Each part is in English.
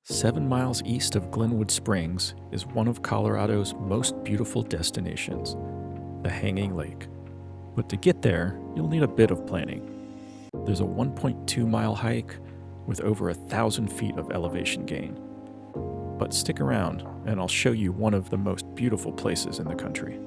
7 miles east of Glenwood Springs is one of Colorado's most beautiful destinations, the Hanging Lake. But to get there, you'll need a bit of planning. There's a 1.2-mile hike with over 1,000 feet of elevation gain. But stick around, and I'll show you one of the most beautiful places in the country.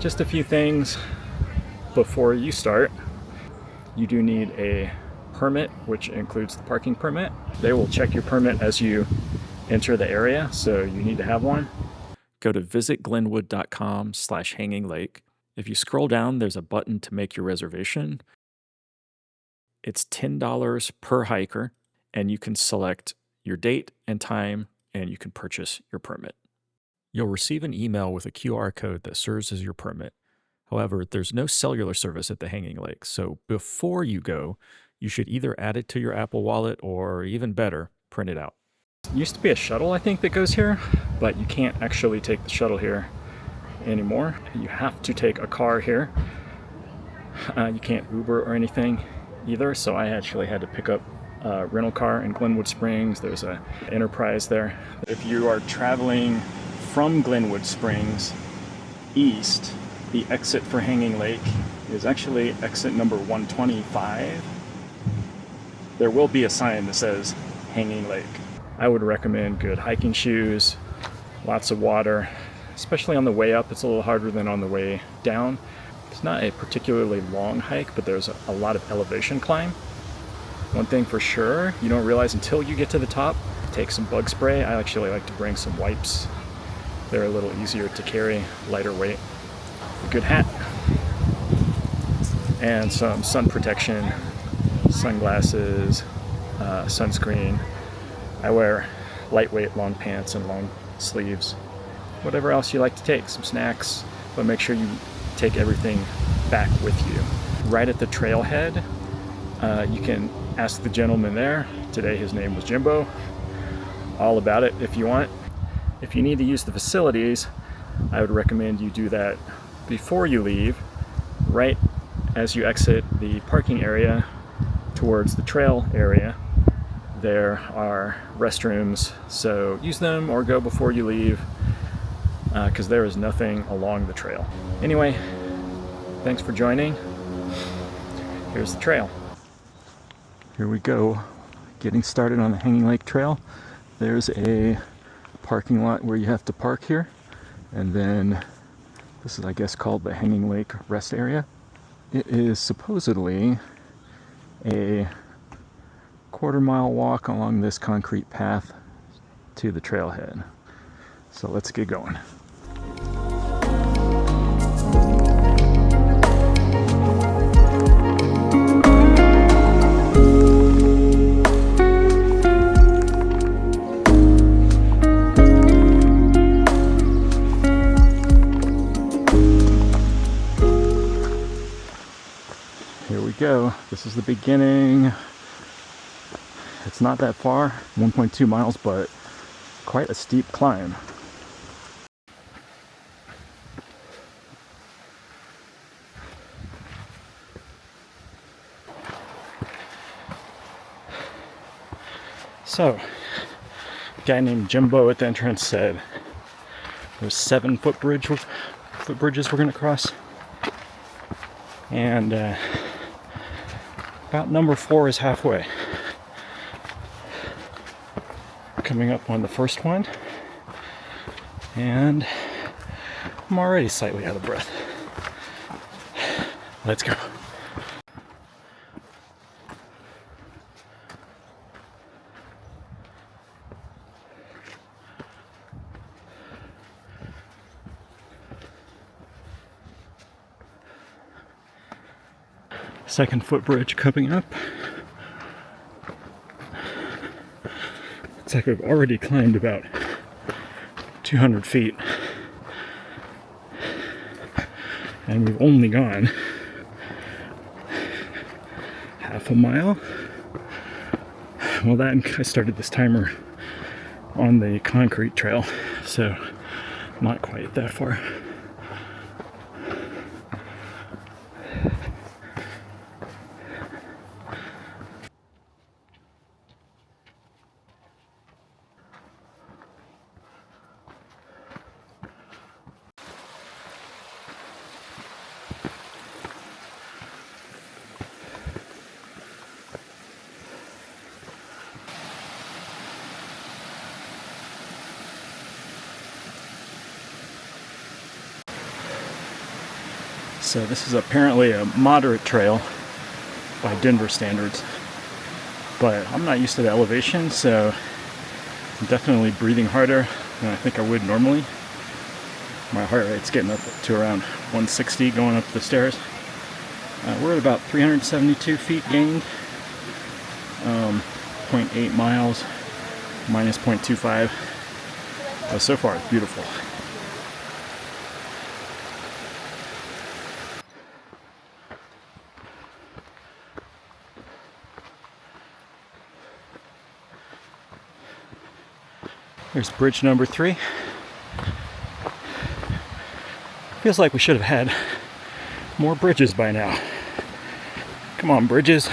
Just a few things before you start. You do need a permit, which includes the parking permit. They will check your permit as you enter the area, so you need to have one. Go to visitglenwood.com/hanging lake. If you scroll down, there's a button to make your reservation. It's $10 per hiker, and you can select your date and time, and you can purchase your permit. You'll receive an email with a QR code that serves as your permit. However, there's no cellular service at the Hanging Lake, so before you go, you should either add it to your Apple Wallet or, even better, print it out. There used to be a shuttle, I think, that goes here, but you can't actually take the shuttle here anymore. You have to take a car here. You can't Uber or anything either, so I actually had to pick up a rental car in Glenwood Springs. There's an Enterprise there. If you are traveling from Glenwood Springs east, the exit for Hanging Lake is actually exit number 125. There will be a sign that says Hanging Lake. I would recommend good hiking shoes, lots of water, especially on the way up. It's a little harder than on the way down. It's not a particularly long hike, but there's a lot of elevation climb. One thing for sure, you don't realize until you get to the top, take some bug spray. I actually like to bring some wipes. They're a little easier to carry, lighter weight. A good hat, and some sun protection, sunglasses, sunscreen. I wear lightweight long pants and long sleeves. Whatever else you like to take, some snacks, but make sure you take everything back with you. Right at the trailhead, you can ask the gentleman there. Today his name was Jimbo. All about it if you want. If you need to use the facilities, I would recommend you do that before you leave, right as you exit the parking area towards the trail area. There are restrooms, so use them or go before you leave, because there is nothing along the trail. Anyway, thanks for joining. Here's the trail. Here we go, getting started on the Hanging Lake Trail. There's a parking lot where you have to park here, and then this is, I guess, called the Hanging Lake Rest Area. It is supposedly a quarter-mile walk along this concrete path to the trailhead. So let's get going. Go. This is the beginning. It's not that far, 1.2 miles, but quite a steep climb. So, a guy named Jimbo at the entrance said there's 7 footbridges we're going to cross, and about number 4 is halfway. Coming up on the first one, and I'm already slightly out of breath. Let's go. Second footbridge coming up. Looks like we've already climbed about 200 feet. And we've only gone half a mile. Well, I started this timer on the concrete trail, so not quite that far. So this is apparently a moderate trail by Denver standards, but I'm not used to the elevation, so I'm definitely breathing harder than I think I would normally. My heart rate's getting up to around 160 going up the stairs. We're at about 372 feet gained, 0.8 miles, minus 0.25. So far it's beautiful. Here's bridge number 3. Feels like we should have had more bridges by now. Come on, bridges.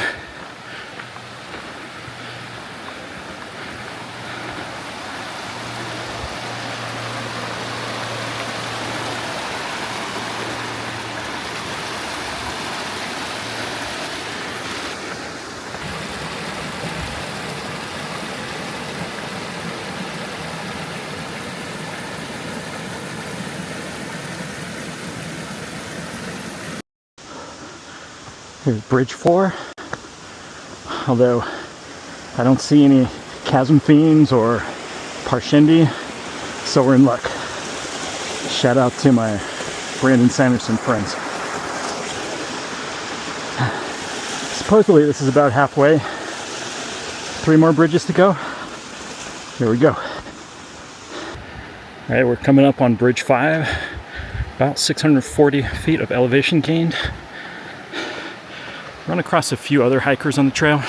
Here's bridge 4, although I don't see any chasm fiends or parshendi, so we're in luck. Shout out to my Brandon Sanderson friends. Supposedly this is about halfway. 3 more bridges to go. Here we go. Alright, we're coming up on bridge 5. About 640 feet of elevation gained. Run across a few other hikers on the trail.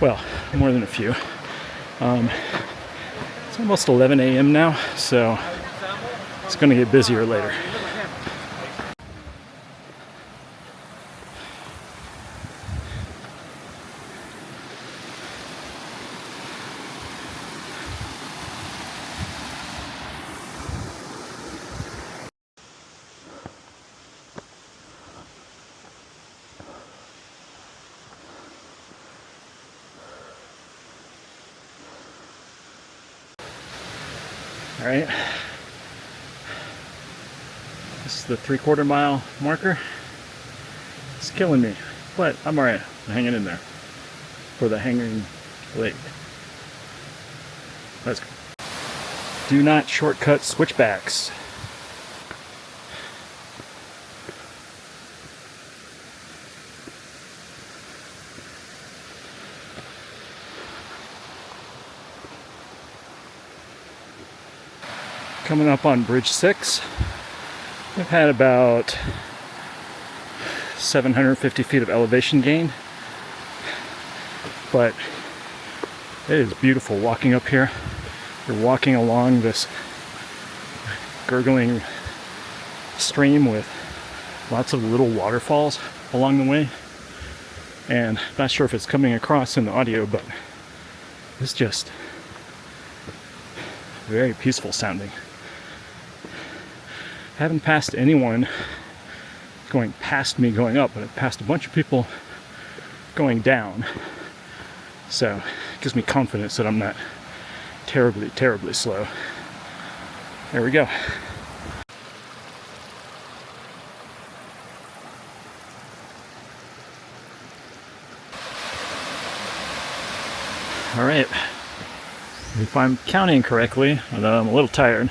Well, more than a few. It's almost 11 a.m. now, so it's going to get busier later. All right, this is the 3/4 mile marker. It's killing me, but I'm all right. I'm hanging in there for the hanging leg. Let's go. Do not shortcut switchbacks. Coming up on bridge 6, we've had about 750 feet of elevation gain, but it is beautiful walking up here. You're walking along this gurgling stream with lots of little waterfalls along the way, and not sure if it's coming across in the audio, but it's just very peaceful sounding. I haven't passed anyone going past me going up, but I've passed a bunch of people going down. So it gives me confidence that I'm not terribly, terribly slow. There we go. All right. If I'm counting correctly, although I'm a little tired,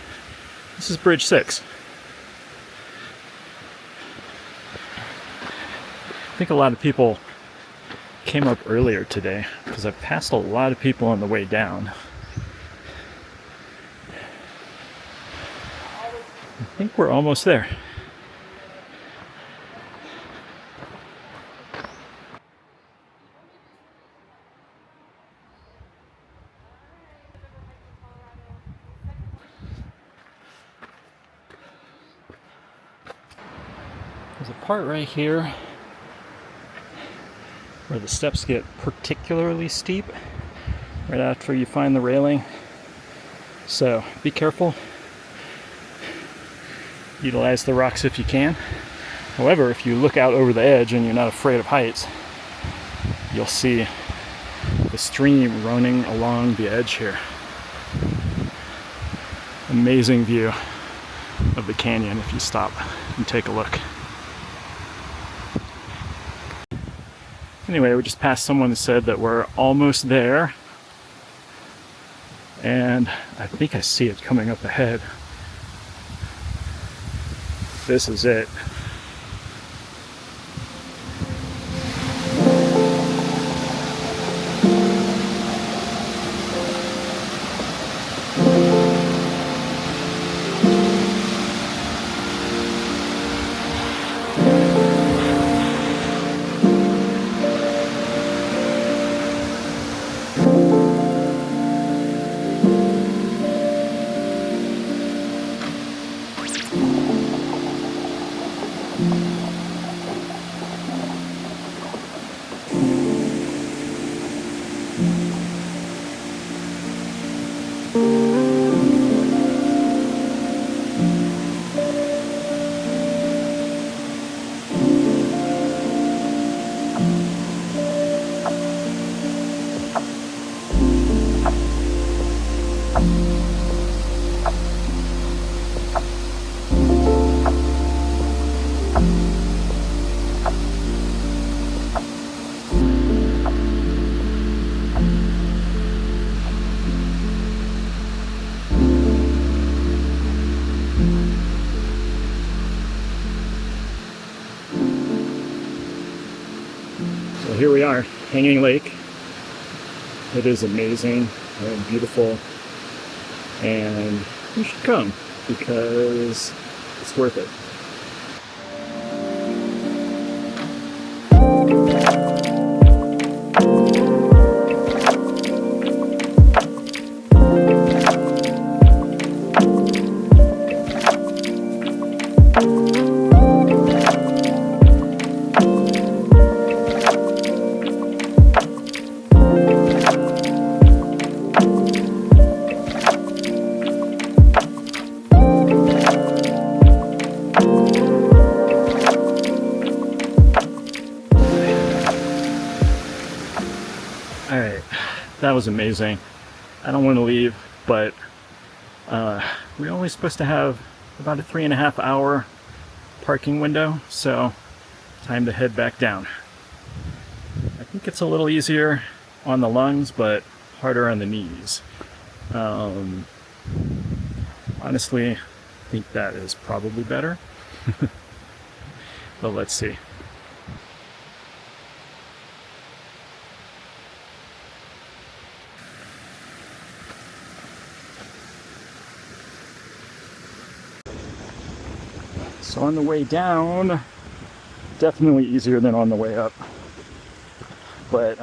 this is bridge 6. I think a lot of people came up earlier today because I've passed a lot of people on the way down. I think we're almost there. There's a part right here where the steps get particularly steep right after you find the railing. So be careful. Utilize the rocks if you can. However, if you look out over the edge and you're not afraid of heights, you'll see the stream running along the edge here. Amazing view of the canyon if you stop and take a look. Anyway, we just passed someone that said that we're almost there. And I think I see it coming up ahead. This is it. So here we are, Hanging Lake. It is amazing and beautiful, and you should come because it's worth it. Alright, that was amazing. I don't want to leave, but we're only supposed to have about a 3.5 hour parking window, so time to head back down. I think it's a little easier on the lungs, but harder on the knees. Honestly, I think that is probably better, but let's see. So on the way down, definitely easier than on the way up. But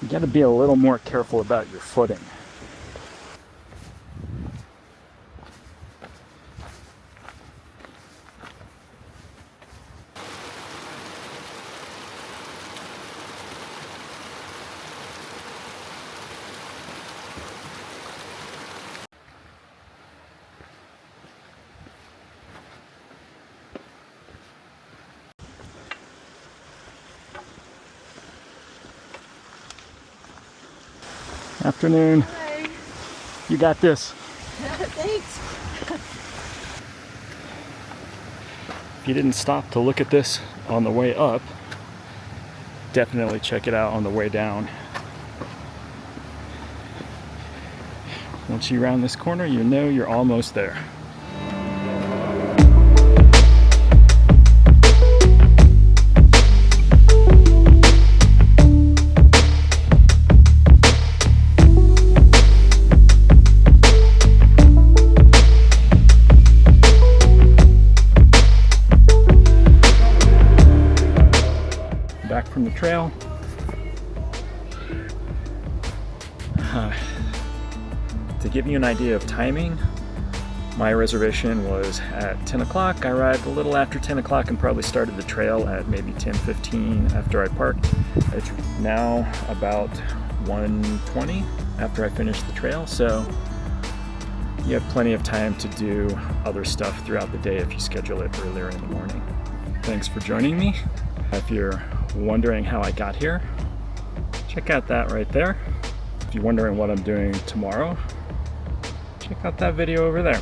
you got to be a little more careful about your footing. Afternoon. Hi. You got this. Thanks. If you didn't stop to look at this on the way up, definitely check it out on the way down. Once you round this corner, you know you're almost there. back from the trail. To give you an idea of timing, my reservation was at 10 o'clock. I arrived a little after 10 o'clock and probably started the trail at maybe 10:15 after I parked. It's now about 1:20 after I finished the trail, so you have plenty of time to do other stuff throughout the day if you schedule it earlier in the morning. Thanks for joining me. If you're wondering how I got here, check out that right there. If you're wondering what I'm doing tomorrow, check out that video over there.